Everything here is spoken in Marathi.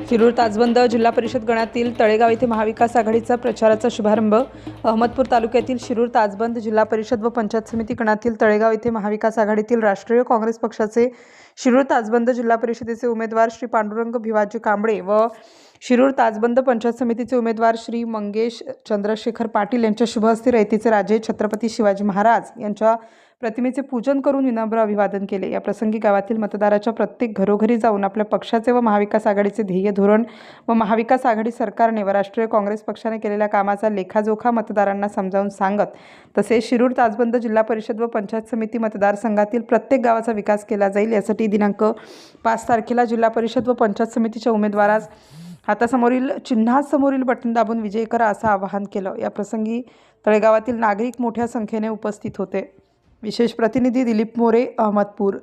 शिरूर ताजबंद जिल्हा परिषद गणातील तळेगाव येथे महाविकास आघाडीचा प्रचाराचा शुभारंभ। अहमदपूर तालुक्यातील शिरूर ताजबंद जिल्हा परिषद व पंचायत समिती गणातील तळेगाव येथे महाविकास आघाडीतील राष्ट्रीय काँग्रेस पक्षाचे शिरूर ताजबंद जिल्हा परिषदेचे उमेदवार श्री पांडुरंग भिवाजी कांबळे व शिरूर ताजबंद पंचायत समितीचे उमेदवार श्री मंगेश चंद्रशेखर पाटील यांच्या शुभ हस्ते रयतेचे राजे छत्रपती शिवाजी महाराज यांच्या प्रतिमेचे पूजन करून विनम्र अभिवादन केले। या प्रसंगी गावातील मतदाराच्या प्रत्येक घरोघरी जाऊन आपल्या पक्षाचे व महाविकास आघाडीचे ध्येय धोरण व महाविकास आघाडी सरकारने व राष्ट्रीय काँग्रेस पक्षाने केलेल्या कामाचा लेखाजोखा मतदारांना समजावून सांगत तसेच शिरूर ताजबंद जिल्हा परिषद व पंचायत समिती मतदारसंघातील प्रत्येक गावाचा विकास केला जाईल यासाठी दिनांक 5 तारखेला जिल्हा परिषद व पंचायत समितीच्या उमेदवारास हातासमोरील चिन्हासमोरील बटन दाबून विजयी करा असं आवाहन केलं। या प्रसंगी तळेगावातील नागरिक मोठ्या संख्येने उपस्थित होते। विशेष प्रतिनिधी दिलीप मोरे, अहमदपूर।